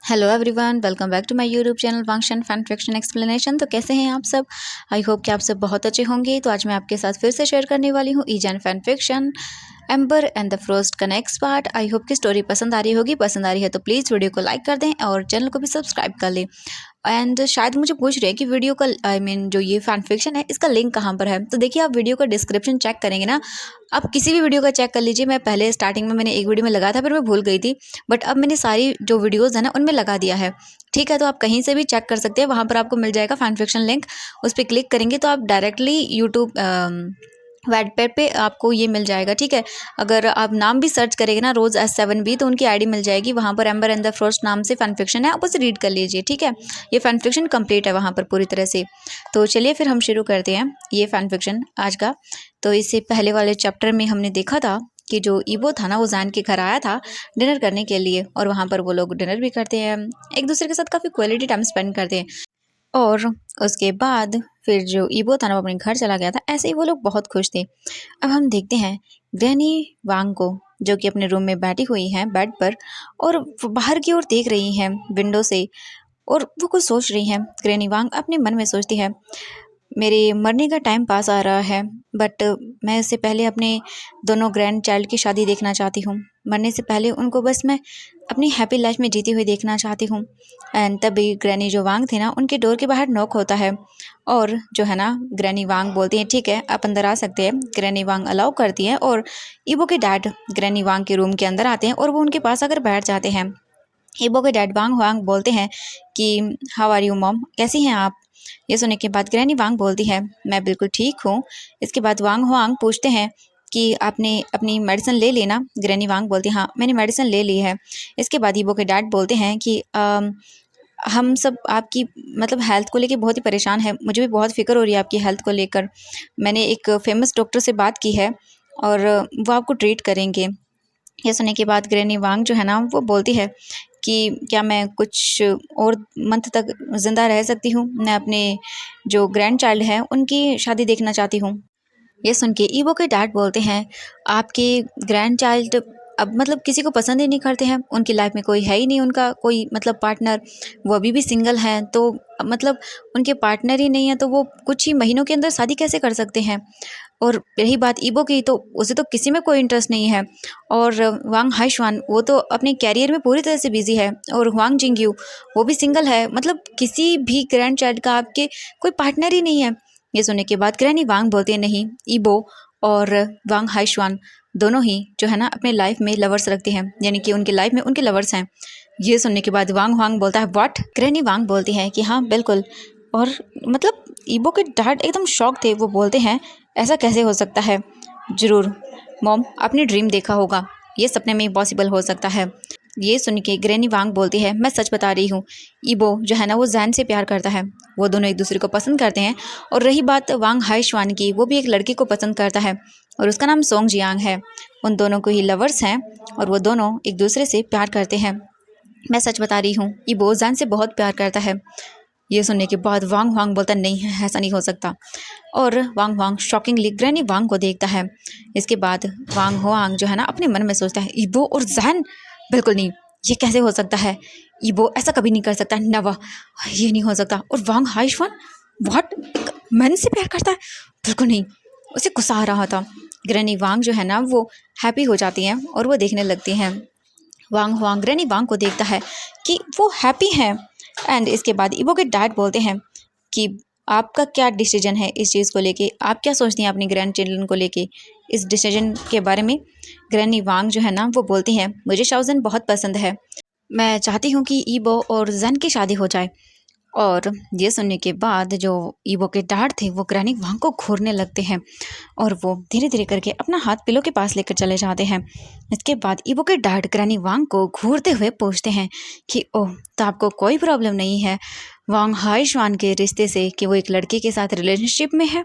Hello everyone, welcome back to my YouTube channel function fan fiction explanation. तो कैसे हैं आप सब? आई होप कि आप सब बहुत अच्छे होंगे। तो आज मैं आपके साथ फिर से शेयर करने वाली हूँ Izan fan fiction amber and the frost का नेक्स्ट पार्ट। आई होप कि स्टोरी पसंद आ रही होगी। पसंद आ रही है तो प्लीज़ वीडियो को लाइक कर दें और चैनल को भी सब्सक्राइब कर लें। एंड शायद मुझे पूछ रहे हैं कि वीडियो का जो ये फैन फिक्शन है इसका लिंक कहाँ पर है। तो देखिए, आप वीडियो का डिस्क्रिप्शन चेक करेंगे ना, आप किसी भी वीडियो का चेक कर लीजिए। मैं पहले स्टार्टिंग में मैंने एक वीडियो में लगाया था, फिर मैं भूल गई थी, बट अब मैंने सारी जो वीडियोज़ है ना उनमें लगा दिया है। ठीक है, तो आप कहीं से भी चेक कर सकते हैं, वहाँ पर आपको मिल जाएगा फैन फिक्शन लिंक। उस पर क्लिक करेंगे तो आप डायरेक्टली यूट्यूब वेडपेड पे आपको ये मिल जाएगा। ठीक है, अगर आप नाम भी सर्च करेंगे ना, रोज़ S7B, तो उनकी आईडी मिल जाएगी। वहाँ पर एम्बर एंड द फ्रोस्ट नाम से फैन फिक्शन है, आप उसे रीड कर लीजिए। ठीक है, ये फैन फिक्शन कंप्लीट है वहाँ पर पूरी तरह से। तो चलिए फिर हम शुरू करते हैं ये फैन फिक्शन आज का। तो इससे पहले वाले चैप्टर में हमने देखा था कि जो ईबो था ना, वो जैन के घर आया था डिनर करने के लिए, और वहाँ पर वो लोग डिनर भी करते हैं, एक दूसरे के साथ काफ़ी क्वालिटी टाइम स्पेंड करते हैं। और उसके बाद फिर जो ईबो था ना, वो अपने घर चला गया था। ऐसे ही वो लोग बहुत खुश थे। अब हम देखते हैं ग्रैनी वांग को, जो कि अपने रूम में बैठी हुई हैं बेड पर, और वो बाहर की ओर देख रही हैं विंडो से, और वो कुछ सोच रही हैं। ग्रैनी वांग अपने मन में सोचती है, मेरे मरने का टाइम पास आ रहा है, बट मैं इससे पहले अपने दोनों ग्रैंड चाइल्ड की शादी देखना चाहती हूँ। मरने से पहले उनको बस मैं अपनी हैप्पी लाइफ में जीती हुई देखना चाहती हूँ। एंड तभी ग्रैनी जो वांग थी ना, उनके डोर के बाहर नॉक होता है, और जो है ना, ग्रैनी वांग बोलती है ठीक है आप अंदर आ सकते हैं। ग्रैनी वांग अलाउ करती है, और ईबो के डैड ग्रैनी वांग के रूम के अंदर आते हैं और वो उनके पास आकर बैठ जाते हैं। ईबो के डैड वांग वांग बोलते हैं कि हाउ आर यू मॉम, कैसी हैं आप? ये सुनने के बाद ग्रैनी वांग बोलती है मैं बिल्कुल ठीक हूँ। इसके बाद वांग वांग पूछते हैं कि आपने अपनी मेडिसिन ले ली ना? ग्रैनी वांग बोलती है हाँ मैंने मेडिसिन ले ली है। इसके बाद ईबो के डैड बोलते हैं कि हम सब आपकी मतलब हेल्थ को लेके बहुत ही परेशान है, मुझे भी बहुत फिक्र हो रही है आपकी हेल्थ को लेकर। मैंने एक फेमस डॉक्टर से बात की है और वो आपको ट्रीट करेंगे। ये सुनने के बाद ग्रैनी वांग जो है ना, वो बोलती है कि क्या मैं कुछ और मंथ तक ज़िंदा रह सकती हूँ? मैं अपने जो ग्रैंड चाइल्ड हैं उनकी शादी देखना चाहती हूँ। ये सुन के ईबो के डैड बोलते हैं आपके ग्रैंड चाइल्ड अब मतलब किसी को पसंद ही नहीं करते हैं, उनकी लाइफ में कोई है ही नहीं उनका कोई मतलब पार्टनर। वो अभी भी सिंगल हैं, तो मतलब उनके पार्टनर ही नहीं है, तो वो कुछ ही महीनों के अंदर शादी कैसे कर सकते हैं? और रही बात ईबो की, तो उसे तो किसी में कोई इंटरेस्ट नहीं है। और वांग हाइशवान वो तो अपने कैरियर में पूरी तरह से बिजी है, और वांग जिंगयू वो भी सिंगल है, मतलब किसी भी ग्रैंड चाइल्ड का आपके कोई पार्टनर ही नहीं है। ये सुनने के बाद ग्रैनी वांग बोलते हैं नहीं, ईबो और वांग हाइशवान दोनों ही जो है ना अपने लाइफ में लवर्स रखते हैं, यानी कि उनकी लाइफ में उनके लवर्स हैं। ये सुनने के बाद वांग वांग बोलता है व्हाट? ग्रैनी वांग बोलती है कि हाँ बिल्कुल। और मतलब ईबो के डैड एकदम शॉक थे, वो बोलते हैं ऐसा कैसे हो सकता है? ज़रूर मॉम आपने ड्रीम देखा होगा, ये सपने में पॉसिबल हो सकता है। ये सुन के ग्रैनी वांग बोलती है मैं सच बता रही हूँ, ईबो जो है ना वो जैन से प्यार करता है, वो दोनों एक दूसरे को पसंद करते हैं। और रही बात वांग हाइशवान की, वो भी एक लड़की को पसंद करता है और उसका नाम सोंग जियांग है। उन दोनों को ही लवर्स हैं और वो दोनों एक दूसरे से प्यार करते हैं। मैं सच बता रही हूँ, ईबो जैन से बहुत प्यार करता है। ये सुनने के बाद वांग वांग बोलता नहीं है, ऐसा नहीं हो सकता। और वांग वांग शॉकिंगली ग्रैनी वांग को देखता है। इसके बाद वांग वांग जो है ना अपने मन में सोचता है ईबो और जैन, बिल्कुल नहीं, ये कैसे हो सकता है? ईबो ऐसा कभी नहीं कर सकता, नवा ये नहीं हो सकता। और वांग हाइशवान व्हाट, मैन से प्यार करता है? बिल्कुल नहीं, उसे गुस्सा आ रहा था। ग्रैनी वांग जो है ना वो हैप्पी हो जाती हैं और वो देखने लगती हैं। वांग वांग ग्रैनी वांग को देखता है कि वो हैप्पी हैं। एंड इसके बाद ईबो के डैड बोलते हैं कि आपका क्या डिसीजन है इस चीज़ को लेके, आप क्या सोचती हैं अपनी ग्रैंड चिल्ड्रन को लेके, इस डिसीजन के बारे में? ग्रैनी वांग जो है ना वो बोलती हैं मुझे शाओजन बहुत पसंद है, मैं चाहती हूँ कि ईबो और जैन की शादी हो जाए। और ये सुनने के बाद जो ईबो के डैड थे वो ग्रैनी वांग को घूरने लगते हैं, और वो धीरे धीरे करके अपना हाथ पिलो के पास लेकर चले जाते हैं। इसके बाद ईबो के डैड ग्रैनी वांग को घूरते हुए पूछते हैं कि ओह तो आपको कोई प्रॉब्लम नहीं है वांग हाइशवान के रिश्ते से, कि वो एक लड़के के साथ रिलेशनशिप में है?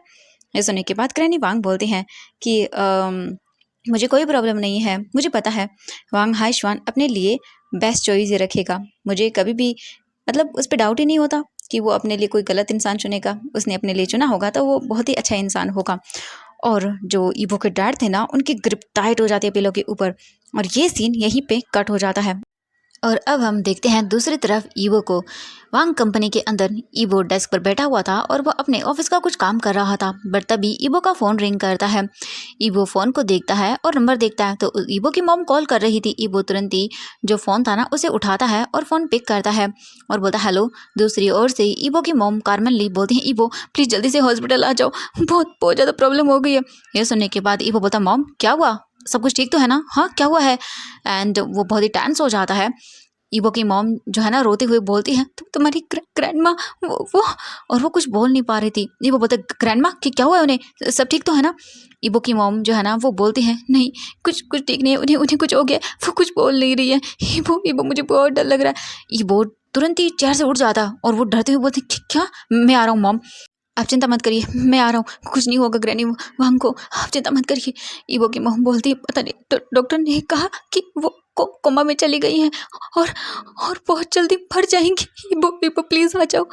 ये सुनने के बाद ग्रैनी वांग बोलते हैं कि मुझे कोई प्रॉब्लम नहीं है, मुझे पता है वांग हाइशवान अपने लिए बेस्ट चॉइस रखेगा। मुझे कभी भी मतलब उस पर डाउट ही नहीं होता कि वो अपने लिए कोई गलत इंसान चुनेगा, उसने अपने लिए चुना होगा तो वो बहुत ही अच्छा इंसान होगा। और जो ईबो के डैड थे ना, उनकी ग्रिप टाइट हो जाती है पिलो के ऊपर, और ये सीन यहीं पे कट हो जाता है। और अब हम देखते हैं दूसरी तरफ ईवो को। वांग कंपनी के अंदर ईवो डेस्क पर बैठा हुआ था और वो अपने ऑफिस का कुछ काम कर रहा था, बट तभी ईवो का फ़ोन रिंग करता है। ईवो फ़ोन को देखता है और नंबर देखता है तो ईवो की मॉम कॉल कर रही थी। ईवो तुरंत ही जो फ़ोन था ना उसे उठाता है और फ़ोन पिक करता है और बोलता हेलो। दूसरी ओर से ईवो की मॉम कार्मेन ली बोलती है ईवो प्लीज़ जल्दी से हॉस्पिटल आ जाओ, बहुत बहुत ज़्यादा प्रॉब्लम हो गई है। ये सुनने के बाद ईवो बोलता मॉम क्या हुआ, सब कुछ ठीक तो है ना, हाँ क्या हुआ है। एंड वो बहुत ही टेंस हो जाता है। ईवो की मॉम जो है ना रोते हुए बोलती है तुम्हारी ग्रैंडमा वो और वो कुछ बोल नहीं पा रही थी। ईवो बोलते ग्रैंडमा कि क्या हुआ है उन्हें, सब ठीक तो है ना। ईवो की मॉम जो है ना वो बोलती है नहीं कुछ कुछ ठीक नहीं है, उन्हें उन्हें कुछ हो गया, वो कुछ बोल नहीं रही है। ईवो ईवो मुझे बहुत डर लग रहा है। ईवो तुरंत ही चेयर से उठ जाता है और वो डरते हुए बोलती क्या, मैं आ रहा हूँ मॉम, आप चिंता मत करिए, मैं आ रहा हूँ, कुछ नहीं होगा ग्रैनी वांग को, आप चिंता मत करिए। ईवो की मॉम बोलती है पता नहीं डॉक्टर ने कहा कि वो कोमा में चली गई हैं और बहुत जल्दी मर जाएंगी। ईवो ईवो प्लीज़ आ जाओ।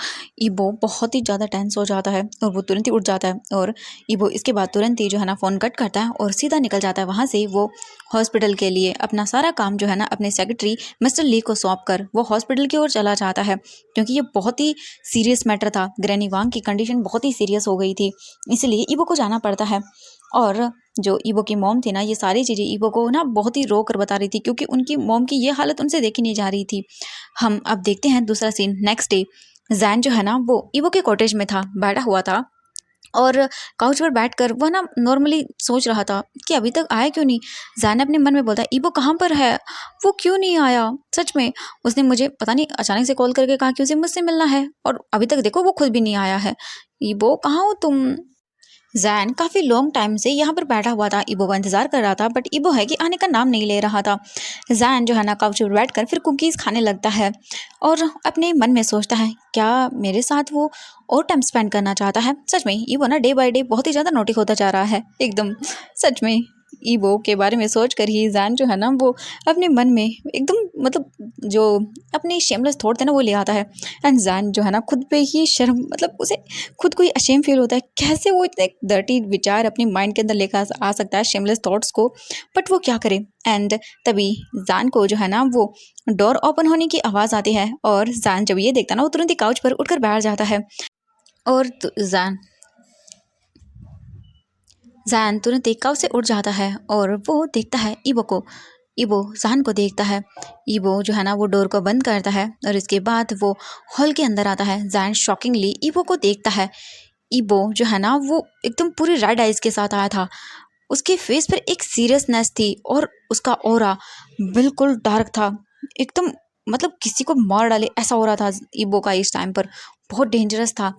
ईवो बहुत ही ज़्यादा टेंस हो जाता है और वो तुरंत ही उठ जाता है और ईवो इसके बाद तुरंत ही जो है ना फ़ोन कट करता है और सीधा निकल जाता है वहाँ से। वो हॉस्पिटल के लिए अपना सारा काम जो है ना अपने सेक्रेटरी मिस्टर ली को सौंप कर वो हॉस्पिटल की ओर चला जाता है, क्योंकि ये बहुत ही सीरियस मैटर था। ग्रैनी वांग की कंडीशन बहुत ही सीरियस हो गई थी, इसलिए ईवो को जाना पड़ता है। और जो ईवो की मॉम थी ना ये सारी चीज़ें ईवो को ना बहुत ही रो कर बता रही थी, क्योंकि उनकी मॉम की ये हालत उनसे देखी नहीं जा रही थी। हम अब देखते हैं दूसरा सीन। नेक्स्ट डे जैन जो है ना वो ईवो के कॉटेज में था, बैठा हुआ था और काउच पर बैठकर वह ना नॉर्मली सोच रहा था कि अभी तक आया क्यों नहीं। जैन अपने मन में बोलता है ईवो कहाँ पर है, वो क्यों नहीं आया, सच में उसने मुझे पता नहीं अचानक से कॉल करके कहा कि उसे मुझसे मिलना है और अभी तक देखो वो खुद भी नहीं आया है। ईवो कहाँ हो तुम। जैन काफ़ी लॉन्ग टाइम से यहाँ पर बैठा हुआ था, ईबो का इंतजार कर रहा था, बट ईबो है कि आने का नाम नहीं ले रहा था। जैन जो है ना काउच पर बैठकर फिर कुकीज़ खाने लगता है और अपने मन में सोचता है क्या मेरे साथ वो और टाइम स्पेंड करना चाहता है। सच में ईबो ना डे बाय डे बहुत ही ज़्यादा नोटी होता जा रहा है एकदम। सच में ईबो के बारे में सोच कर ही जैन जो है ना वो अपने मन में एकदम मतलब जो अपने शेमलेस थॉट थे ना वो ले आता है। एंड जैन जो है ना खुद पे ही शर्म मतलब उसे खुद को ही अशेम फील होता है, कैसे वो इतने डर्टी विचार अपने माइंड के अंदर लेकर आ सकता है शेमलेस थॉट्स को, बट वो क्या करे। एंड तभी जैन को जो है ना वो डोर ओपन होने की आवाज़ आती है और जैन जब ये देखता है ना वो तुरंत ही काउच पर उठकर बैठ जाता है और जैन तुरंत ही काउच से उठ जाता है और वो देखता है ईबो को। ईबो जैन को देखता है। ईबो जो है ना वो डोर को बंद करता है और इसके बाद वो हॉल के अंदर आता है। जैन शॉकिंगली ईबो को देखता है। ईबो जो है ना वो एकदम पूरी रेड आइज के साथ आया था, उसके फेस पर एक सीरियसनेस थी और उसका ऑरा बिल्कुल डार्क था, एकदम मतलब किसी को मार डाले ऐसा हो रहा था। ईबो का इस टाइम पर बहुत डेंजरस था।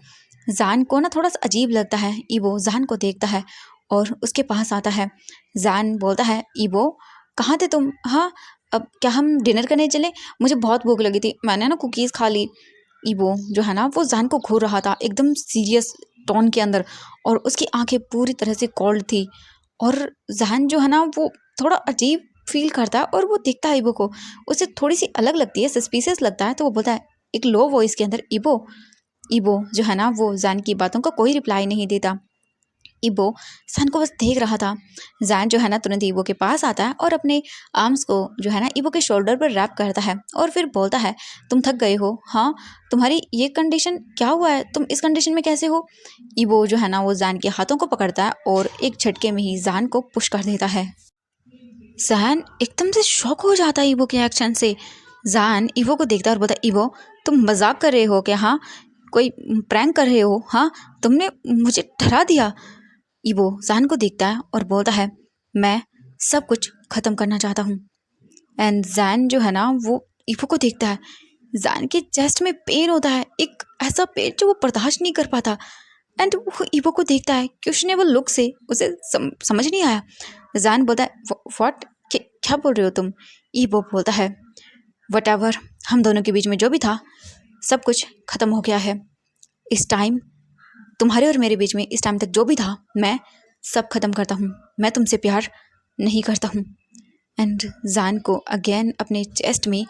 जैन को ना थोड़ा सा अजीब लगता है। ईबो जैन को देखता है और उसके पास आता है। जैन बोलता है ईबो कहाँ थे तुम, हाँ अब क्या हम डिनर करने चले, मुझे बहुत भूख लगी थी, मैंने ना कुकीज़ खा ली। ईबो जो है ना वो जैन को घूर रहा था एकदम सीरियस टोन के अंदर और उसकी आंखें पूरी तरह से कोल्ड थी और जैन जो है ना वो थोड़ा अजीब फील करता है और वो देखता है ईबो को, उसे थोड़ी सी अलग लगती है, सस्पिशियस लगता है, तो वो बोलता है एक लो वॉइस के अंदर ईबो। ईबो जो है ना वो जैन की बातों का कोई रिप्लाई नहीं देता। ईबो जैन को बस देख रहा था। जैन जो है ना तुरंत ईबो के पास आता है और अपने आर्म्स को जो है ना ईबो के शोल्डर पर रैप करता है और फिर बोलता है तुम थक गए हो, हाँ तुम्हारी ये कंडीशन क्या हुआ है, तुम इस कंडीशन में कैसे हो। ईबो जो है ना वो जैन के हाथों को पकड़ता है और एक झटके में ही जैन को पुश कर देता है। जैन एकदम से शॉक हो जाता है ईबो के एक्शन से। जैन ईबो को देखता है और बोलता है ईबो तुम मजाक कर रहे हो क्या, हाँ कोई प्रैंक कर रहे हो, हाँ तुमने मुझे डरा दिया। ईबो जैन को देखता है और बोलता है मैं सब कुछ ख़त्म करना चाहता हूँ। एंड जैन जो है ना वो ईबो को देखता है। जैन के चेस्ट में पेन होता है, एक ऐसा पेन जो वो बर्दाश्त नहीं कर पाता। एंड वो ईबो को देखता है क्वेश्चनेबल लुक से, उसे समझ नहीं आया। जैन बोलता है व्हाट, क्या बोल रहे हो तुम। ईबो बोलता है वट हम दोनों के बीच में जो भी था सब कुछ ख़त्म हो गया है। इस टाइम तुम्हारे और मेरे बीच में इस टाइम तक जो भी था मैं सब खत्म करता हूँ, मैं तुमसे प्यार नहीं करता हूँ। एंड जैन को अगेन अपने चेस्ट में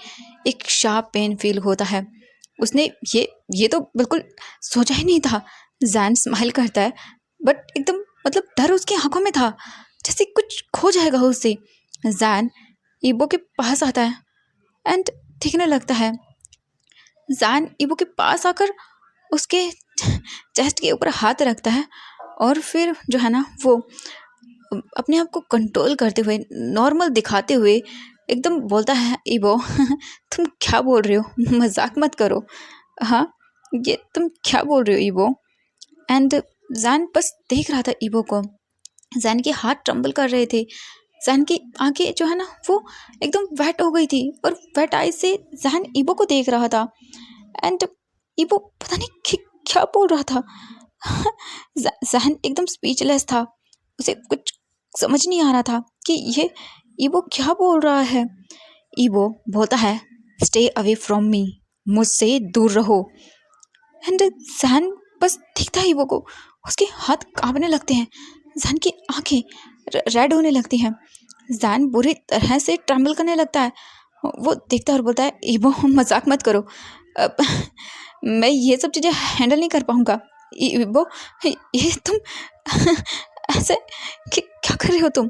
एक शार्प पेन फील होता है। उसने ये तो बिल्कुल सोचा ही नहीं था। जैन स्माइल करता है बट एकदम मतलब डर उसकी आंखों में था, जैसे कुछ खो जाएगा उससे। जैन ईबो के पास आता है एंड दिखने लगता है। जान ईबो के पास आकर उसके चेस्ट के ऊपर हाथ रखता है और फिर जो है ना वो अपने आप को कंट्रोल करते हुए, नॉर्मल दिखाते हुए एकदम बोलता है, ईबो तुम क्या बोल रहे हो, मजाक मत करो, हाँ ये तुम क्या बोल रहे हो ईबो। एंड जान बस देख रहा था ईबो को। जैन के हाथ ट्रम्बल कर रहे थे, जैन की आंखें जो है ना वो एकदम वेट हो गई थी और वेट आई से जैन ईबो को देख रहा था। एंड ईबो पता नहीं क्या बोल रहा था। जैन एकदम स्पीचलेस था, उसे कुछ समझ नहीं आ रहा था कि ये ईबो क्या बोल रहा है। ईबो बोलता है, स्टे अवे फ्रॉम मी, मुझसे दूर रहो। एंड जैन बस दिखता है ईबो को, उसके हाथ कांपने लगते हैं, जैन की आंखें रेड होने लगती हैं, जैन बुरी तरह से ट्रम्बल करने लगता है। वो देखता है और बोलता है, ईबो मजाक मत करो, अब मैं ये सब चीज़ें हैंडल नहीं कर पाऊँगा। ईबो ये तुम ऐसे क्या कर रहे हो तुम।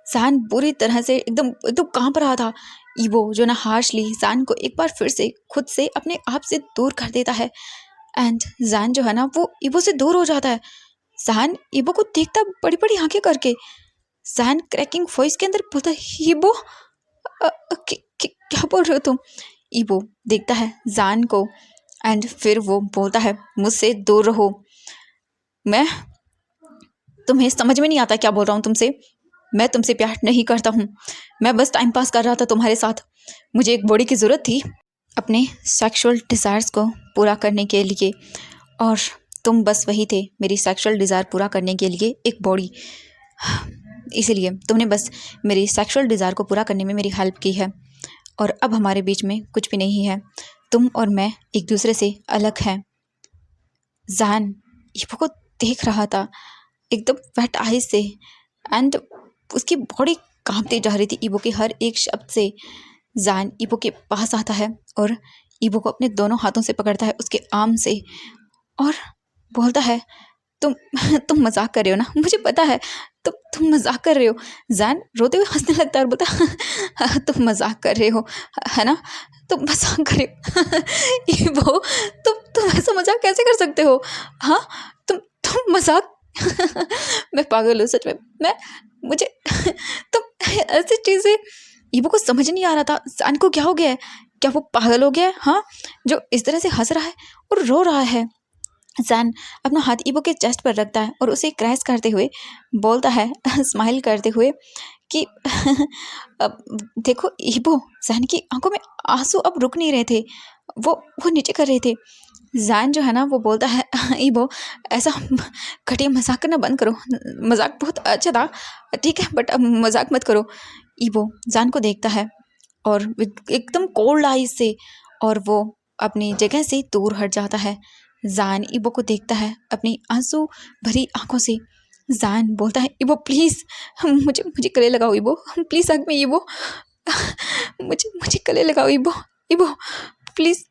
जैन बुरी तरह से एकदम एकदम कांप रहा था। ईबो जो ना हार्शली जैन को एक बार फिर से खुद से अपने आप से दूर कर देता है। एंड जैन जो है ना वो ईबो से दूर हो जाता है। जैन ईबो को देखता बड़ी बड़ी आंखें करके। जैन क्रैकिंग वॉइस के अंदर बोलता है, ईबो क्या बोल रहे हो तुम। ईबो देखता है जैन को एंड फिर वो बोलता है, मुझसे दूर रहो, मैं तुम्हें समझ में नहीं आता क्या बोल रहा हूँ तुमसे, मैं तुमसे प्यार नहीं करता हूँ, मैं बस टाइम पास कर रहा था तुम्हारे साथ, मुझे एक बॉडी की ज़रूरत थी अपने सेक्सुअल डिज़ायर्स को पूरा करने के लिए, और तुम बस वही थे मेरी सेक्सुअल डिज़ायर पूरा करने के लिए एक बॉडी, इसीलिए तुमने बस मेरी सेक्सुअल डिज़ायर को पूरा करने में मेरी हेल्प की है, और अब हमारे बीच में कुछ भी नहीं है, तुम और मैं एक दूसरे से अलग हैं। जैन ईबो को देख रहा था एकदम वेट आइज से, एंड उसकी बॉडी कांपती जा रही थी ईबो के हर एक शब्द से। जैन ईबो के पास आता है और ईबो को अपने दोनों हाथों से पकड़ता है उसके आर्म से और बोलता है, तुम मजाक कर रहे हो ना, मुझे पता है तुम मजाक कर रहे हो। जैन रोते हुए हंसने लगता है और बोलता, तुम मजाक कर रहे हो है ना, तुम मजाक कर रहे हो। ईबो तुम ऐसा मजाक कैसे कर सकते हो, हाँ तुम मजाक मैं पागल हूँ सच में, मुझे तुम ऐसी चीज़ें। ईबो को समझ नहीं आ रहा था जैन को क्या हो गया है, क्या वो पागल हो गया है, हाँ जो इस तरह से हंस रहा है और रो रहा है। जैन अपना हाथ ईबो के चेस्ट पर रखता है और उसे क्रैश करते हुए बोलता है, स्माइल करते हुए कि अब देखो ईबो। जैन की आंखों में आंसू अब रुक नहीं रहे थे, वो नीचे कर रहे थे। जैन जो है ना वो बोलता है, ईबो ऐसा घटिया मजाक करना बंद करो, मजाक बहुत अच्छा था ठीक है, बट अब मजाक मत करो। ईबो जैन को देखता है और एकदम कोल्ड आइज से, और वो अपनी जगह से दूर हट जाता है। जैन ईबो को देखता है अपनी आंसू भरी आंखों से। जैन बोलता है, ईबो प्लीज़ मुझे गले लगाओ ईबो, प्लीज़ हग मी ईबो, मुझे गले लगाओ ईबो, ईबो प्लीज़।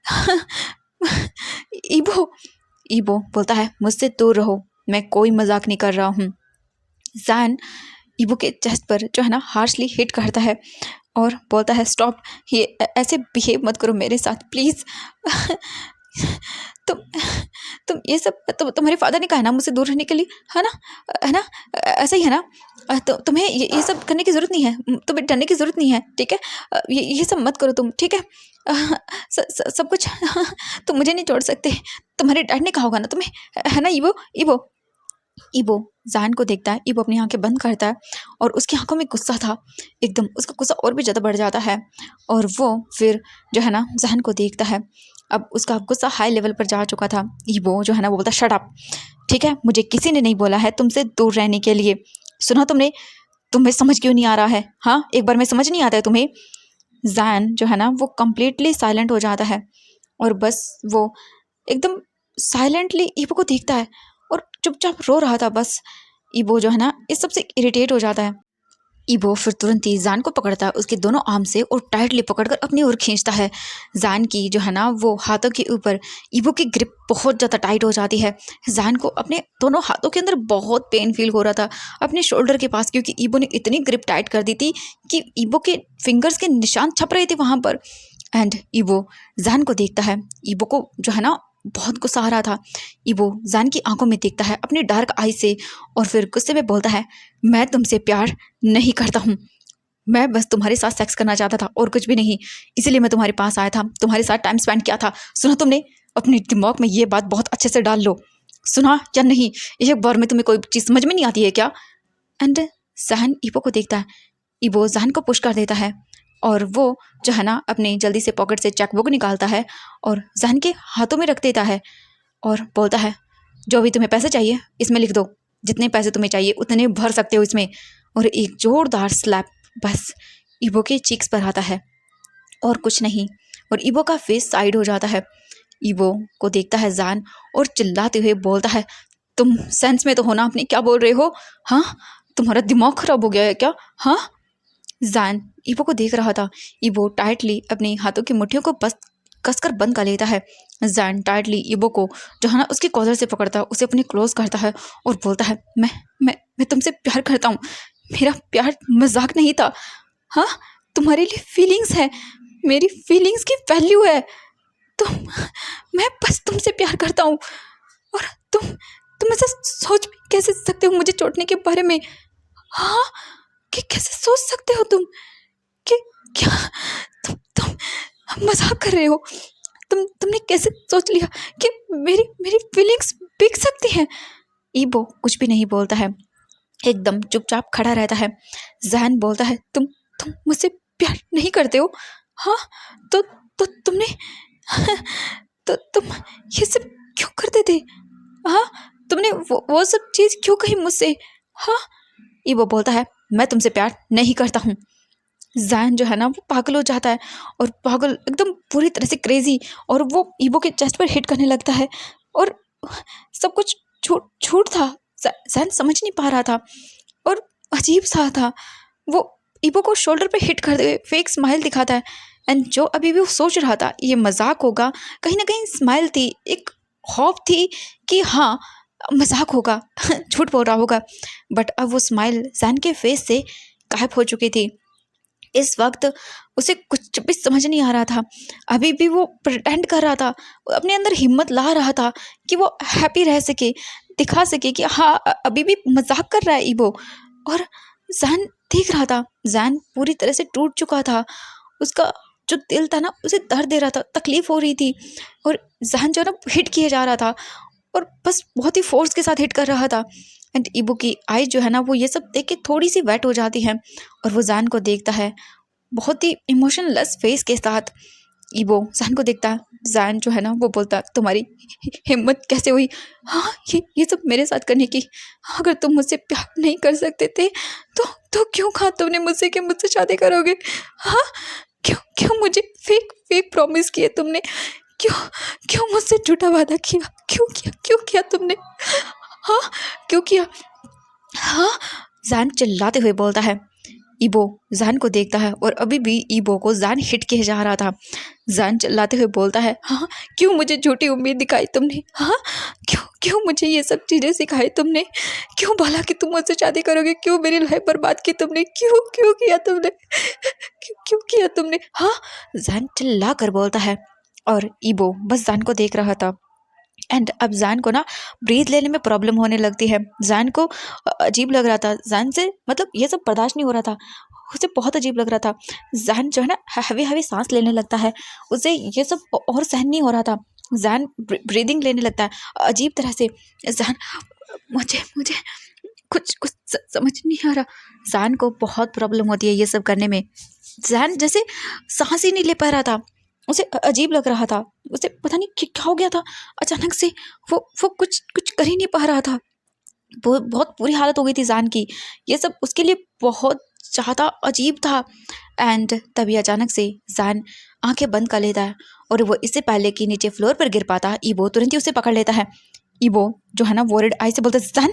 ईबो ईबो बोलता है, मुझसे दूर रहो, मैं कोई मजाक नहीं कर रहा हूँ। जैन ईबो के चेस्ट पर जो है ना हार्शली हिट करता है और बोलता है, स्टॉप, ये ऐसे बिहेव मत करो मेरे साथ प्लीज़। तुम ये सब तुम्हारे फादर ने कहा ना मुझसे दूर रहने के लिए, है ना ऐसा ही है ना, तो तुम्हें ये सब करने की ज़रूरत नहीं है, तुम्हें डरने की ज़रूरत नहीं है ठीक है, ये सब मत करो तुम ठीक है। सब कुछ तुम मुझे नहीं छोड़ सकते, तुम्हारे डैड ने कहा होगा ना तुम्हें, है ना ईबो। ईबो जैन को देखता है, ईबो अपनी आंखें बंद करता है और उसकी आंखों में गुस्सा था एकदम, उसका गुस्सा और भी ज़्यादा बढ़ जाता है और वो फिर जो है ना जैन को देखता है। अब उसका गुस्सा हाई लेवल पर जा चुका था। ईबो जो है ना वो बोलता, शट अप, ठीक है, मुझे किसी ने नहीं बोला है तुमसे दूर रहने के लिए, सुना तुमने, तुम्हें समझ क्यों नहीं आ रहा है, हाँ एक बार में समझ नहीं आता है तुम्हें। जैन जो है ना वो कम्प्लीटली साइलेंट हो जाता है और बस वो एकदम साइलेंटली ईबो को देखता है और चुपचाप रो रहा था बस। ईबो जो है ना इस सबसे इरिटेट हो जाता है। ईबो फिर तुरंत ही जैन को पकड़ता है उसके दोनों आर्म से और टाइटली पकड़कर अपनी ओर खींचता है। जैन की जो है ना वो हाथों के ऊपर ईबो की ग्रिप बहुत ज़्यादा टाइट हो जाती है। जैन को अपने दोनों हाथों के अंदर बहुत पेन फील हो रहा था अपने शोल्डर के पास, क्योंकि ईबो ने इतनी ग्रिप टाइट कर दी थी कि ईबो के फिंगर्स के निशान छप रहे थे वहाँ पर। एंड ईबो जान को देखता है। ईबो को जो है ना बहुत गुस्सा आ रहा था। ईबो जान की आंखों में देखता है अपनी डार्क आई से और फिर गुस्से में बोलता है, मैं तुमसे प्यार नहीं करता हूँ, मैं बस तुम्हारे साथ सेक्स करना चाहता था और कुछ भी नहीं, इसीलिए मैं तुम्हारे पास आया था, तुम्हारे साथ टाइम स्पेंड किया था। सुना तुमने? अपने दिमाग में ये बात बहुत अच्छे से डाल लो, सुना या नहीं? एक बार में तुम्हें कोई चीज़ समझ में नहीं आती है क्या? एंड जहन ईबो को देखता है। ईबो जहन को पुश कर देता है और वो जो है ना अपने जल्दी से पॉकेट से चेकबुक निकालता है और जहन के हाथों में रख देता है और बोलता है, जो भी तुम्हें पैसे चाहिए इसमें लिख दो, जितने पैसे तुम्हें चाहिए उतने भर सकते हो इसमें। और एक जोरदार स्लैप बस ईबो के चीक्स पर आता है और कुछ नहीं, और ईबो का फेस साइड हो जाता है। ईबो को देखता है जान और चिल्लाते हुए बोलता है, तुम सेंस में तो हो ना, अपने क्या बोल रहे हो? हाँ, तुम्हारा दिमाग खराब हो गया है क्या? हाँ। जान ईबो को देख रहा था। ईबो टाइटली अपने हाथों की मुट्ठियों को बस कसकर बंद कर लेता है। जान टाइटली ईबो को जो है ना उसकी कॉलर से पकड़ता है, उसे अपनी क्लोज करता है और बोलता है, मैं तुमसे प्यार करता हूँ, मेरा प्यार मजाक नहीं था। हाँ, तुम्हारे लिए फीलिंग्स है, मेरी फीलिंग्स की वैल्यू है। तुम मैं बस तुमसे प्यार करता हूँ और तुम ऐसा सोच भी कैसे सकते हो मुझे छोड़ने के बारे में? हाँ, कि कैसे सोच सकते हो तुम कि क्या तुम मजाक कर रहे हो? तुमने कैसे सोच लिया कि मेरी फीलिंग्स बिक सकती हैं? ईबो कुछ भी नहीं बोलता है, एकदम चुपचाप खड़ा रहता है। जहन बोलता है, तुम मुझसे प्यार नहीं करते हो? हाँ, तो तुमने तो तुम ये सब क्यों करते थे? हाँ, तुमने वो सब चीज़ क्यों कही मुझसे? हाँ। ईबो बोलता है, मैं तुमसे प्यार नहीं करता हूँ। जैन जो है ना वो पागल हो जाता है और पागल एकदम पूरी तरह से क्रेजी, और वो ईबो के चेस्ट पर हिट करने लगता है और सब कुछ झूठ झूठ था। जैन समझ नहीं पा रहा था और अजीब सा था। वो ईबो को शोल्डर पे हिट करते हुए फेक स्माइल दिखाता है एंड जो अभी भी वो सोच रहा था ये मजाक होगा, कहीं ना कहीं स्माइल थी, एक खौफ थी कि हाँ मजाक होगा झूठ बोल रहा होगा, बट अब वो स्माइल जैन के फेस से गायब हो चुकी थी। इस वक्त उसे कुछ भी समझ नहीं आ रहा था। अभी भी वो प्रिटेंड कर रहा था, अपने अंदर हिम्मत ला रहा था कि वो हैप्पी रह सके, दिखा सके कि हाँ अभी भी मजाक कर रहा है ईबो। और जैन देख रहा था, जैन पूरी तरह से टूट चुका था, उसका जो दिल था ना उसे दर्द दे रहा था, तकलीफ हो रही थी, और जैन जो है ना हिट किया जा रहा था और बस बहुत ही फोर्स के साथ हिट कर रहा था। एंड ईबो की आई जो है ना वो ये सब देख के थोड़ी सी वेट हो जाती है और वो जैन को देखता है बहुत ही इमोशनलेस फेस के साथ। ईबो जैन को देखता है, जैन जो है ना वो बोलता, तुम्हारी हिम्मत कैसे हुई हाँ ये सब मेरे साथ करने की? अगर तुम मुझसे प्यार नहीं कर सकते थे तो क्यों कहा तुमने मुझसे कि मुझसे शादी करोगे? हाँ, क्यों क्यों मुझे फेक प्रॉमिस किए तुमने? क्यों क्यों मुझसे झूठा वादा किया? क्यों किया तुमने? हाँ, क्यों किया? हाँ। जैन चिल्लाते हुए बोलता है। ईबो जैन को देखता है और अभी भी ईबो को जैन हिट किए जा रहा था। जैन चिल्लाते हुए बोलता है, हाँ क्यों मुझे झूठी उम्मीद दिखाई तुमने? हाँ, क्यों मुझे ये सब चीज़ें सिखाई तुमने? क्यों बोला कि तुम मुझसे शादी करोगे? क्यों मेरी लाइफ बर्बाद की तुमने? क्यों किया तुमने? क्यों किया तुमने? हाँ। जैन चिल्ला कर बोलता है और ईबो बस जैन को देख रहा था। एंड अब जैन को ना ब्रीथ लेने में प्रॉब्लम होने लगती है। जैन को अजीब लग रहा था, जैन से मतलब ये सब बर्दाश्त नहीं हो रहा था, उसे बहुत अजीब लग रहा था। जैन जो है ना हैवी हैवी सांस लेने लगता है, उसे ये सब और सहन नहीं हो रहा था। जैन ब्रीदिंग लेने लगता है अजीब तरह से। जैन मुझे मुझे कुछ समझ नहीं आ रहा। जैन को बहुत प्रॉब्लम होती है ये सब करने में। जैन जैसे सांस ही नहीं ले पा रहा था, उसे अजीब लग रहा था, उसे पता नहीं क्या हो गया था अचानक से। वो कुछ कर ही नहीं पा रहा था। वो बहुत बुरी हालत हो गई थी जैन की, ये सब उसके लिए बहुत ज़्यादा अजीब था। एंड तभी अचानक से जैन आंखें बंद कर लेता है और वो इससे पहले कि नीचे फ्लोर पर गिर पाता है, ईबो तुरंत ही उसे पकड़ लेता है। ईबो जो है ना वॉरिड आई से बोलता है,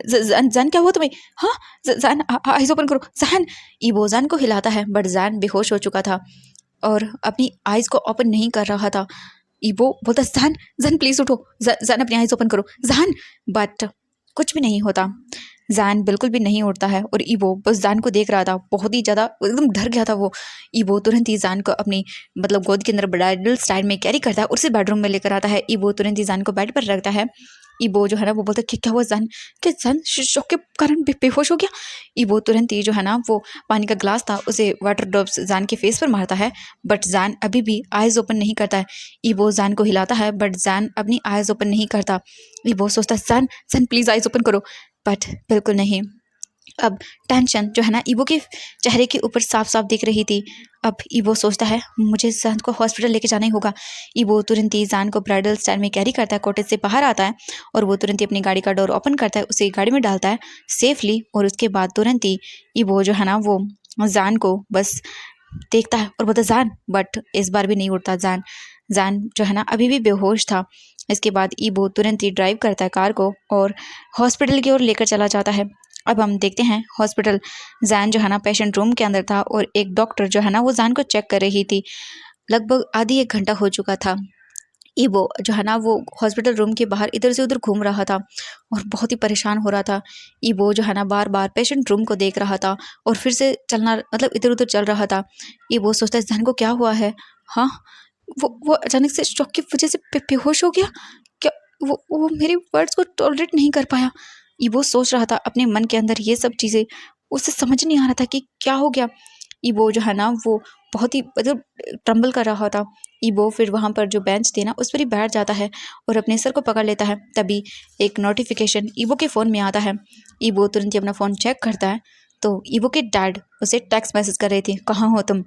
जैन जैन क्या हुआ तुम्हें? हाँ, जैन आइज ओपन करो जैन। ईबो जैन को हिलाता है बट जैन बेहोश हो चुका था और अपनी आइज़ को ओपन नहीं कर रहा था। ईबो बोलता, जैन जैन प्लीज़ उठो, जैन अपनी आइज़ ओपन करो जैन। बट कुछ भी नहीं होता। जैन बिल्कुल भी नहीं उठता है और ईबो बस जैन को देख रहा था, बहुत ही ज़्यादा एकदम डर गया था वो। ईबो तुरंत ही जैन को अपनी मतलब गोद के अंदर ब्राइडल स्टाइल में कैरी करता है और उसे बेडरूम में लेकर आता है। ईबो तुरंत ही जैन को बेड पर रखता है। ईबो जो है ना वो बोलता है कि क्या हुआ जैन, क्या जैन शॉक के कारण बेहोश हो गया। ईबो तुरंत ही जो है ना वो पानी का ग्लास था उसे वाटर ड्रॉप्स जैन के फेस पर मारता है, बट जैन अभी भी आइज ओपन नहीं करता है। ईबो जैन को हिलाता है बट जैन अपनी आइज ओपन नहीं करता। ईबो सोचता है Jain Jain please eyes open करो, बट बिल्कुल नहीं। अब टेंशन जो है ना ईबो के चेहरे के ऊपर साफ साफ दिख रही थी। अब ईबो सोचता है मुझे जैन को हॉस्पिटल लेके जाना ही होगा। ईबो तुरंत ही जैन को ब्राइडल स्टाइल में कैरी करता है, कॉटेज से बाहर आता है और वो तुरंत ही अपनी गाड़ी का डोर ओपन करता है, उसे गाड़ी में डालता है सेफली। और उसके बाद तुरंत ही ईबो जो है ना वो जैन को बस देखता है और बोलता है जैन, बट इस बार भी नहीं उठता जैन। जैन जो है ना अभी भी बेहोश था। इसके बाद ईबो तुरंत ही ड्राइव करता है कार को और हॉस्पिटल की ओर लेकर चला जाता है। अब हम देखते हैं हॉस्पिटल। जैन जो है ना पेशेंट रूम के अंदर था और एक डॉक्टर जो है ना वो जैन को चेक कर रही थी। लगभग आधी एक घंटा हो चुका था। ईबो जो है ना वो हॉस्पिटल रूम के बाहर इधर से उधर घूम रहा था और बहुत ही परेशान हो रहा था। ईबो जो है ना बार बार पेशेंट रूम को देख रहा था और फिर से चलना मतलब इधर उधर चल रहा था। ईबो सोचता है जैन को क्या हुआ है। हाँ, वो अचानक से शॉक की वजह से बेहोश हो गया क्या। वो मेरे वर्ड्स को टॉलरेट नहीं कर पाया। ईबो सोच रहा था अपने मन के अंदर ये सब चीज़ें, उसे समझ नहीं आ रहा था कि क्या हो गया। ईबो जो है ना वो बहुत ही मतलब ट्रम्बल कर रहा था। ईबो फिर वहाँ पर जो बेंच थी ना उस पर ही बैठ जाता है और अपने सर को पकड़ लेता है। तभी एक नोटिफिकेशन ईबो के फ़ोन में आता है। ईबो तुरंत ही अपना फ़ोन चेक करता है तो ईबो के डैड उसे टेक्स्ट मैसेज कर रहे थे, कहाँ हो तुम।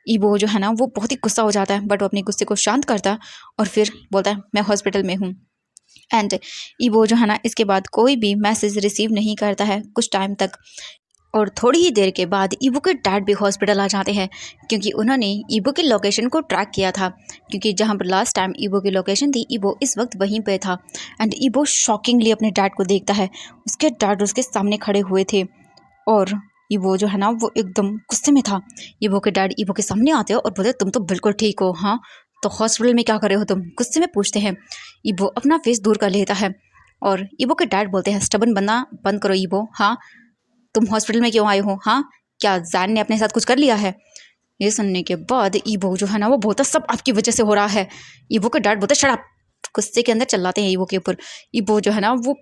ईबो जो है ना वो बहुत ही गुस्सा हो जाता है, बट वो अपने गुस्से को शांत करता है और फिर बोलता है मैं हॉस्पिटल में हूँ। एंड ईबो जो है ना इसके बाद कोई भी मैसेज रिसीव नहीं करता है कुछ टाइम तक। और थोड़ी ही देर के बाद ईबो के डैड भी हॉस्पिटल आ जाते हैं, क्योंकि उन्होंने ईबो की लोकेशन को ट्रैक किया था। क्योंकि जहाँ पर लास्ट टाइम ईबो की लोकेशन थी ईबो इस वक्त वहीं पे था। एंड ईबो शॉकिंगली अपने डैड को देखता है, उसके डैड उसके सामने खड़े हुए थे और ईबो जो है ना वो एकदम गुस्से में था। ईबो के डैड ईबो के सामने आते हो और बोलते तुम तो बिल्कुल ठीक हो, हाँ तो हॉस्पिटल में क्या कर रहे हो तुम, गुस्से में पूछते हैं। ईबो अपना फेस दूर कर लेता है और ईबो के डैड बोलते हैं स्टबन बनना बंद करो ईबो, हाँ तुम हॉस्पिटल में क्यों आए हो, हाँ क्या जैन ने अपने साथ कुछ कर लिया है। ये सुनने के बाद ईबो जो है ना वो बोलता सब आपकी वजह से हो रहा है। ईबो के डैड बोलते शट अप, गुस्से के अंदर चिल्लाते हैं ईबो के ऊपर। ईबो जो है ना वो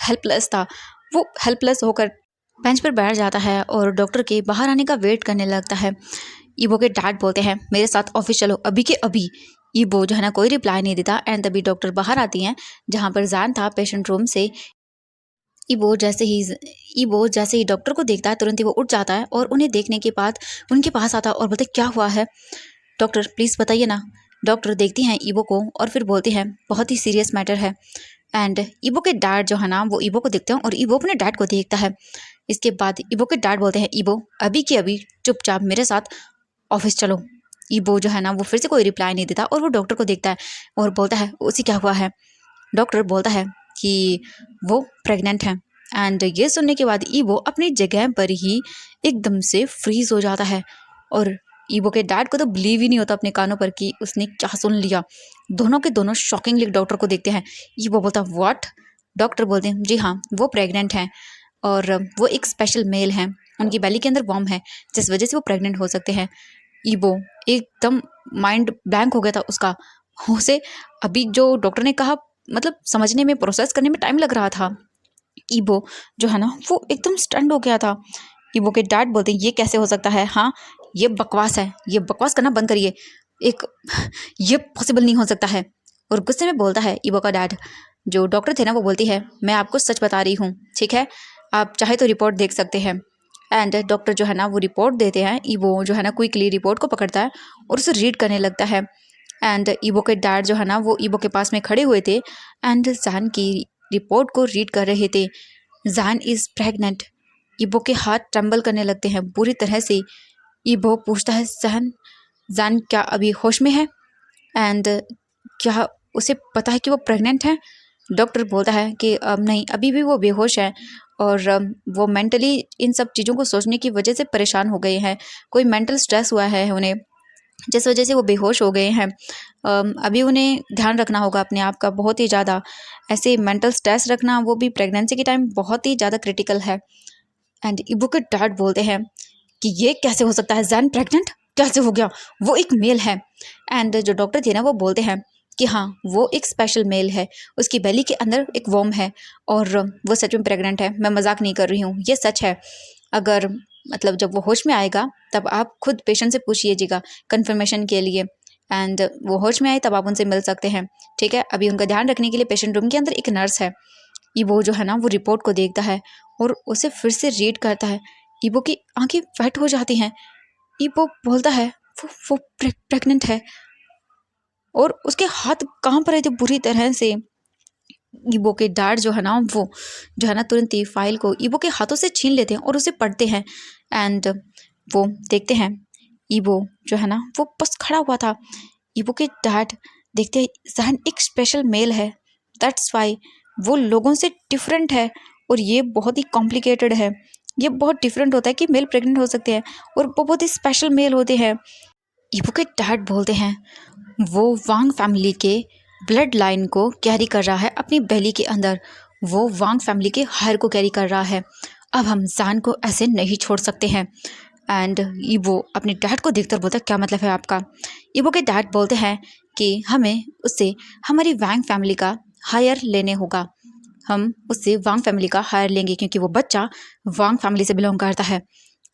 हेल्पलेस था, वो हेल्पलेस होकर बेंच पर बैठ जाता है और डॉक्टर के बाहर आने का वेट करने लगता है। ईबो के डैड बोलते हैं मेरे साथ ऑफिस चलो अभी के अभी। ईबो जो है ना कोई रिप्लाई नहीं देता एंड तभी डॉक्टर बाहर आती हैं जहाँ पर जैन था पेशेंट रूम से। ईबो जैसे ही डॉक्टर को देखता है तुरंत ही वो उठ जाता है और उन्हें देखने के बाद उनके पास आता है और बोलते क्या हुआ है डॉक्टर प्लीज़ बताइए ना। डॉक्टर देखती हैं ईबो को और फिर बोलती हैं बहुत ही सीरियस मैटर है। एंड ईबो के डैड जो है ना वो ईबो को देखते हैं और ईबो अपने डैड को देखता है। इसके बाद ईबो के डैड बोलते हैं ईबो अभी के अभी चुपचाप मेरे साथ ऑफिस चलो। ईबो जो है ना वो फिर से कोई रिप्लाई नहीं देता और वो डॉक्टर को देखता है और बोलता है उसे क्या हुआ है। डॉक्टर बोलता है कि वो प्रेग्नेंट है। एंड ये सुनने के बाद ईबो अपनी जगह पर ही एकदम से फ्रीज हो जाता है और ईबो के डैड को तो बिलीव ही नहीं होता अपने कानों पर कि उसने क्या सुन लिया। दोनों के दोनों शॉकिंगली डॉक्टर को देखते हैं। ईबो बोलता व्हाट। डॉक्टर बोलते हैं जी हाँ वो प्रेग्नेंट हैं और वो एक स्पेशल मेल हैं, उनकी बेली के अंदर वॉर्म है जिस वजह से वो प्रेग्नेंट हो सकते हैं। ईबो एकदम माइंड ब्लैंक हो गया था उसका। उसे अभी जो डॉक्टर ने कहा मतलब समझने में प्रोसेस करने में टाइम लग रहा था। ईबो जो है ना वो एकदम स्टंड हो गया था। ईबो के डैड बोलते ये कैसे हो सकता है, हाँ ये बकवास है, ये बकवास करना बंद करिए, एक ये पॉसिबल नहीं हो सकता है। और गुस्से में बोलता है ईबो का डैड। जो डॉक्टर थे ना वो बोलती है मैं आपको सच बता रही हूँ, ठीक है आप चाहे तो रिपोर्ट देख सकते हैं। एंड डॉक्टर जो है ना वो रिपोर्ट देते हैं। ईबो जो है ना क्विकली रिपोर्ट को पकड़ता है और उसे रीड करने लगता है। एंड ईबो के डैड जो है ना वो ईबो के पास में खड़े हुए थे एंड जैन की रिपोर्ट को रीड कर रहे थे। Jain is pregnant. ईबो के हाथ ट्रम्बल करने लगते हैं बुरी तरह से। ईबो पूछता है जैन क्या अभी होश में है एंड क्या उसे पता है कि वो प्रेग्नेंट है। डॉक्टर बोलता है कि अब नहीं अभी भी वो बेहोश है और वो मेंटली इन सब चीज़ों को सोचने की वजह से परेशान हो गए हैं, कोई मेंटल स्ट्रेस हुआ है उन्हें। जिस वजह से वो बेहोश हो गए हैं। अभी उन्हें ध्यान रखना होगा अपने आप का बहुत ही ज़्यादा, ऐसे मेंटल स्ट्रेस रखना वो भी प्रेगनेंसी के टाइम बहुत ही ज़्यादा क्रिटिकल है। एंड इबो के डैड बोलते हैं कि ये कैसे हो सकता है, जैन प्रेग्नेंट कैसे हो गया, वो एक मेल है। एंड जो डॉक्टर थे ना वो बोलते हैं कि हाँ वो एक स्पेशल मेल है, उसकी बेली के अंदर एक वॉर्म है और वो सच में प्रेग्नेंट है, मैं मजाक नहीं कर रही हूँ, ये सच है। अगर मतलब जब वो होश में आएगा तब आप खुद पेशेंट से पूछिएगा कंफर्मेशन के लिए, एंड वो होश में आए तब आप उनसे मिल सकते हैं, ठीक है। अभी उनका ध्यान रखने के लिए पेशेंट रूम के अंदर एक नर्स है। ईबो जो है ना वो रिपोर्ट को देखता है और उसे फिर से रीड करता है। ईबो की आंखें वेट हो जाती हैं। ईबो बोलता है वो प्रेग्नेंट है और उसके हाथ कांप रहे थे बुरी तरह से। ईबो के डैड जो है ना वो जो है ना तुरंत ही फाइल को ईबो के हाथों से छीन लेते हैं और उसे पढ़ते हैं। एंड वो देखते हैं ईबो जो है ना वो बस खड़ा हुआ था। ईबो के डैड देखते हैं जहन एक स्पेशल मेल है, दैट्स वाई वो लोगों से डिफरेंट है और ये बहुत ही कॉम्प्लिकेटेड है। ये बहुत डिफरेंट होता है कि मेल प्रेग्नेंट हो सकते हैं और वो बहुत ही स्पेशल मेल होते हैं। ईबो के डैड बोलते हैं वो वांग फैमिली के ब्लड लाइन को कैरी कर रहा है अपनी बेली के अंदर, वो वांग फैमिली के हायर को कैरी कर रहा है। अब हम जान को ऐसे नहीं छोड़ सकते हैं। एंड ईबो अपने डैड को देखकर बोलता है क्या मतलब है आपका। ईबो के डैड बोलते हैं कि हमें उससे हमारी वांग फैमिली का हायर लेने होगा, हम उससे वांग फैमिली का हायर लेंगे क्योंकि वो बच्चा वांग फैमिली से बिलोंग करता है।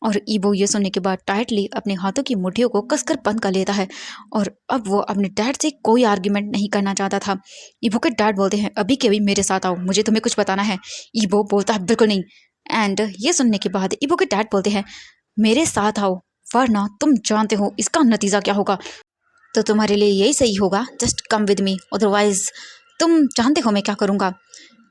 और ईबो ये सुनने के बाद टाइटली अपने हाथों की मुट्ठियों को कसकर बंद कर लेता है और अब वो अपने डैड से कोई आर्ग्यूमेंट नहीं करना चाहता था। ईबो के डैड बोलते हैं अभी के अभी मेरे साथ आओ, मुझे तुम्हें कुछ बताना है। ईबो बोलता है बिल्कुल नहीं। एंड ये सुनने के बाद ईबो के डैड बोलते हैं मेरे साथ आओ वरना तुम जानते हो इसका नतीजा क्या होगा, तो तुम्हारे लिए यही सही होगा, just come with me, otherwise तुम जानते हो मैं क्या करूँगा।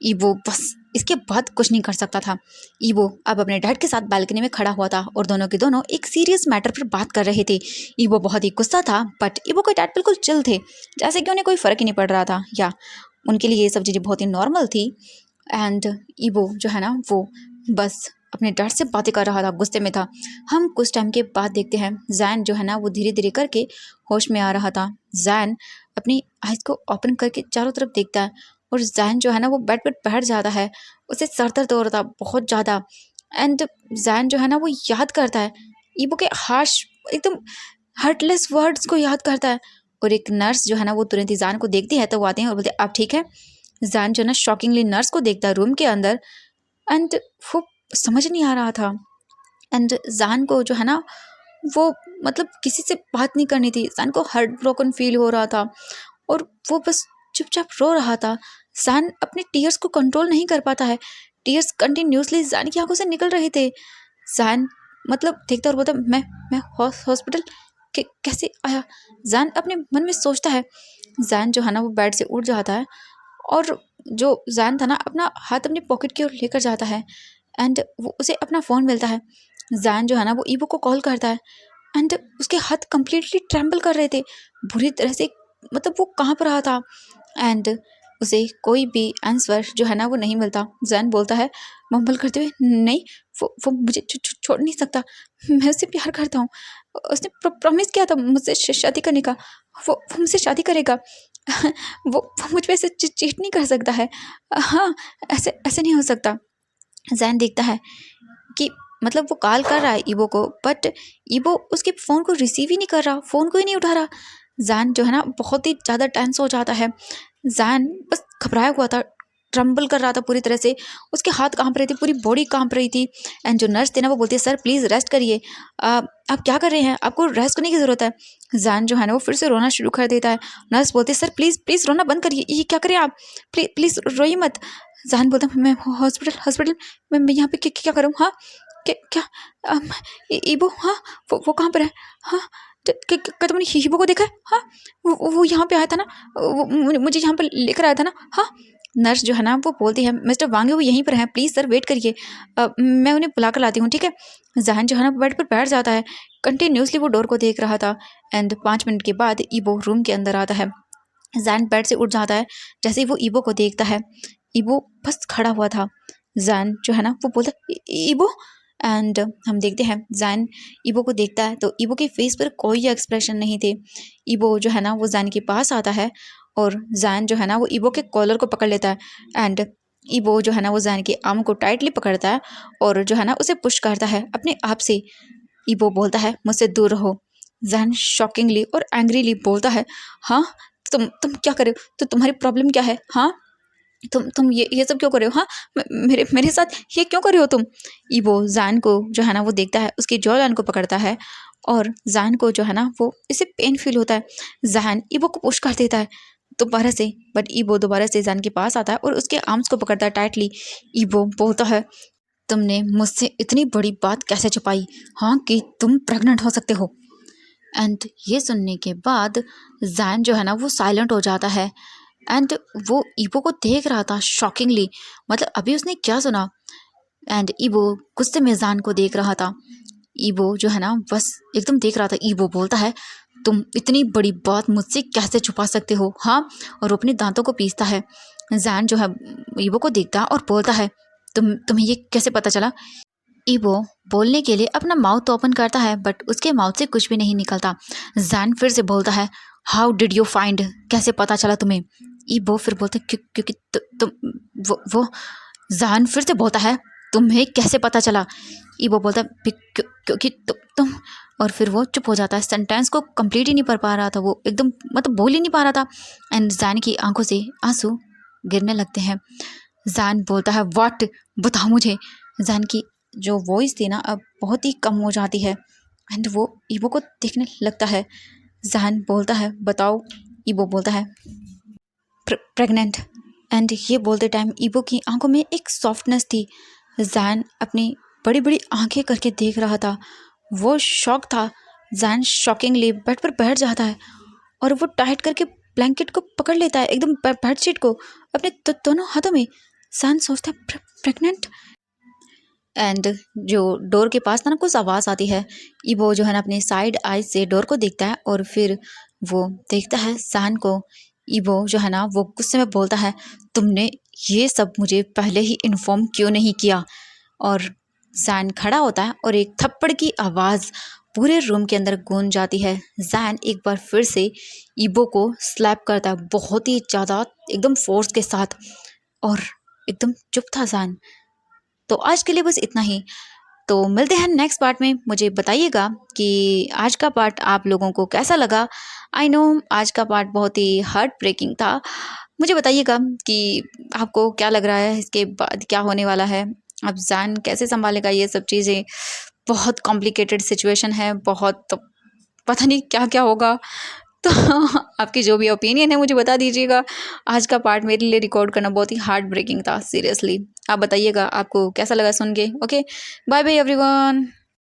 ईबो बस इसके बाद कुछ नहीं कर सकता था। ईबो अब अपने डैड के साथ बालकनी में खड़ा हुआ था और दोनों के दोनों एक सीरियस मैटर पर बात कर रहे थे। ईबो बहुत ही गुस्सा था बट ईबो के डैड बिल्कुल चिल थे, जैसे कि उन्हें कोई फ़र्क ही नहीं पड़ रहा था या उनके लिए ये सब चीज़ें बहुत ही नॉर्मल थी। एंड ईबो जो है ना वो बस अपने डैड से बातें कर रहा था, गुस्से में था। हम कुछ टाइम के बाद देखते हैं जैन जो है ना वो धीरे धीरे करके होश में आ रहा था। जैन अपनी आइज़ को ओपन करके चारों तरफ देखता है और जैन जो है ना वो बेड पर बैठ जाता है, उसे सर दर्द हो रहा था बहुत ज़्यादा। एंड जैन जो है ना वो याद करता है ईबो के हार्श एकदम हार्टलेस वर्ड्स को याद करता है। और एक नर्स जो है ना वो तुरंत ही जैन को देखती है तो वो आते हैं और बोलते हैं आप ठीक है। जैन जो है ना शॉकिंगली नर्स को देखता है रूम के अंदर। एंड वो समझ नहीं आ रहा था। एंड जैन को जो है ना वो मतलब किसी से बात नहीं करनी थी, जैन को हार्ट ब्रोकन फील हो रहा था और वो बस चुपचाप रो रहा था। जैन अपने टीयर्स को कंट्रोल नहीं कर पाता है, टीयर्स कंटिन्यूसली जैन की आंखों से निकल रहे थे। जैन मतलब देखता और बोलता मैं हॉस्पिटल कैसे आया। जैन अपने मन में सोचता है। जैन जो है ना वो बेड से उठ जाता है और जो जैन था ना अपना हाथ अपनी पॉकेट की ओर लेकर जाता है एंड वो उसे अपना फ़ोन मिलता है। जैन जो है ना वो ईबो को कॉल करता है एंड उसके हाथ कंप्लीटली ट्रेम्बल कर रहे थे बुरी तरह से, मतलब वो कांप रहा था। एंड उसे कोई भी आंसर जो है ना वो नहीं मिलता। जैन बोलता है मम्बल करते हुए नहीं, वो मुझे छोड़ नहीं सकता, मैं उससे प्यार करता हूँ, उसने प्रॉमिस किया था मुझसे शादी करने का, वो मुझसे शादी करेगा। वो मुझ पे ऐसे चीट नहीं कर सकता है, हाँ ऐसे ऐसे नहीं हो सकता। जैन देखता है कि मतलब वो कॉल कर रहा है ईबो को बट ईबो उसके फ़ोन को रिसीव ही नहीं कर रहा, फ़ोन को ही नहीं उठा रहा। जैन जो है ना बहुत ही ज़्यादा टेंस हो जाता है। जैन बस घबराया हुआ था, ट्रम्बल कर रहा था पूरी तरह से, उसके हाथ कांप रहे थे, पूरी बॉडी कांप रही थी। एंड जो नर्स थे ना वो बोलती है सर प्लीज़ रेस्ट करिए, आप क्या कर रहे हैं, आपको रेस्ट करने की ज़रूरत है। जैन जो है ना वो फिर से रोना शुरू कर देता है। नर्स बोलती है सर प्लीज़ प्लीज़ रोना बंद करिए, ये क्या करें आप, प्लीज़ प्लीज़ रोइए मत। जैन बोलता मैं हॉस्पिटल हॉस्पिटल मैं यहाँ पे क्या करूँ, हाँ क्या क्या ईबो, हाँ वो कहाँ पर है, हाँ क्या तुमने ईबो को देखा है, हाँ वो यहाँ पे आया था ना, वो मुझे यहाँ पर लेकर आया था ना, हाँ। नर्स जो है ना वो बोलती है मिस्टर वांगे वो यहीं पर हैं, प्लीज़ सर वेट करिए, मैं उन्हें बुला कर लाती हूँ, ठीक है। जहन जो है ना बेड पर बैठ जाता है, कंटिन्यूसली वो डोर को देख रहा था। एंड 5 मिनट के बाद ईबो रूम के अंदर आता है। जैन बेड से उठ जाता है जैसे ही वो ईबो को देखता है। ईबो बस खड़ा हुआ था। जैन जो है ना वो बोलता ईबो, एंड हम देखते हैं जैन ईबो को देखता है तो ईबो के फेस पर कोई एक्सप्रेशन नहीं थे। ईबो जो है ना वो जैन के पास आता है और जैन जो है ना वो ईबो के कॉलर को पकड़ लेता है एंड ईबो जो है ना वो जैन के आर्म को टाइटली पकड़ता है और जो है ना उसे पुश करता है अपने आप से। ईबो बोलता है मुझसे दूर रहो। जैन शॉकिंगली और एंग्रीली बोलता है हाँ तुम क्या कर रहे हो, तो तुम्हारी प्रॉब्लम क्या है, हाँ तुम ये सब क्यों कर रहे हो, हाँ मेरे मेरे साथ ये क्यों कर रहे हो तुम। ईबो जैन को जो है ना वो देखता है, उसकी जॉ लाइन को पकड़ता है और जैन को जो है ना वो इसे पेन फील होता है। जैन ईबो को पुश कर देता है दोबारा से, बट ईबो दोबारा से जैन के पास आता है और उसके आर्म्स को पकड़ता है टाइटली। ईबो बोलता है तुमने मुझसे इतनी बड़ी बात कैसे छुपाई, हाँ कि तुम प्रेग्नेंट हो सकते हो। एंड ये सुनने के बाद जैन जो है ना वो साइलेंट हो जाता है एंड वो ईबो को देख रहा था शॉकिंगली, मतलब अभी उसने क्या सुना। एंड ईबो गुस्से में जैन को देख रहा था। ईबो जो है ना बस एकदम देख रहा था। ईबो बोलता है तुम इतनी बड़ी बात मुझसे कैसे छुपा सकते हो, हाँ, और अपने दांतों को पीसता है। जैन जो है ईबो को देखता है और बोलता है तुम्हें ये कैसे पता चला। ईबो बोलने के लिए अपना माउथ ओपन करता है बट उसके माउथ से कुछ भी नहीं निकलता। जैन फिर से बोलता है हाउ डिड यू फाइंड, कैसे पता चला तुम्हें। ईबो फिर बोलते क्योंकि तुम वो जैन फिर से बोलता है तुम्हें कैसे पता चला। ईबो बोलता है क्योंकि तुम, और फिर वो चुप हो जाता है। सेंटेंस को कंप्लीट ही नहीं कर पा रहा था, वो एकदम मतलब बोल ही नहीं पा रहा था। एंड जैन की आंखों से आंसू गिरने लगते हैं। जैन बोलता है व्हाट, बताओ मुझे। जैन की जो वॉइस थी ना अब बहुत ही कम हो जाती है एंड वो ईबो को देखने लगता है। जैन बोलता है बताओ। ईबो बोलता है प्रेग्नेंट। एंड ये बोलते टाइम ईबो की आंखों में एक सॉफ्टनेस थी। जैन अपनी बड़ी बड़ी आंखें करके देख रहा था, वो शॉक था। जैन शॉकिंगली बेड पर बैठ जाता है और वो टाइट करके ब्लैंकेट को पकड़ लेता है, एकदम बेडशीट को अपने दोनों हाथों में। जैन सोचता है प्रेग्नेंट। एंड जो डोर के पास ना कुछ आवाज़ आती है। ईबो जो है ना अपने साइड आइज से डोर को देखता है और फिर वो देखता है जैन को। ईबो जो है ना वो गुस्से में बोलता है तुमने ये सब मुझे पहले ही इन्फॉर्म क्यों नहीं किया। और जैन खड़ा होता है और एक थप्पड़ की आवाज़ पूरे रूम के अंदर गूंज जाती है। जैन एक बार फिर से ईबो को स्लैप करता है बहुत ही ज़्यादा, एकदम फोर्स के साथ, और एकदम चुप था जैन। तो आज के लिए बस इतना ही। तो मिलते हैं नेक्स्ट पार्ट में। मुझे बताइएगा कि आज का पार्ट आप लोगों को कैसा लगा। आई नो आज का पार्ट बहुत ही हार्ट ब्रेकिंग था। मुझे बताइएगा कि आपको क्या लग रहा है, इसके बाद क्या होने वाला है, अब जैन कैसे संभालेगा ये सब चीज़ें। बहुत कॉम्प्लिकेटेड सिचुएशन है, बहुत पता नहीं क्या क्या होगा। तो आपकी जो भी ओपिनियन है मुझे बता दीजिएगा। आज का पार्ट मेरे लिए रिकॉर्ड करना बहुत ही हार्ट ब्रेकिंग था, सीरियसली। आप बताइएगा आपको कैसा लगा सुन के। Okay, bye bye everyone.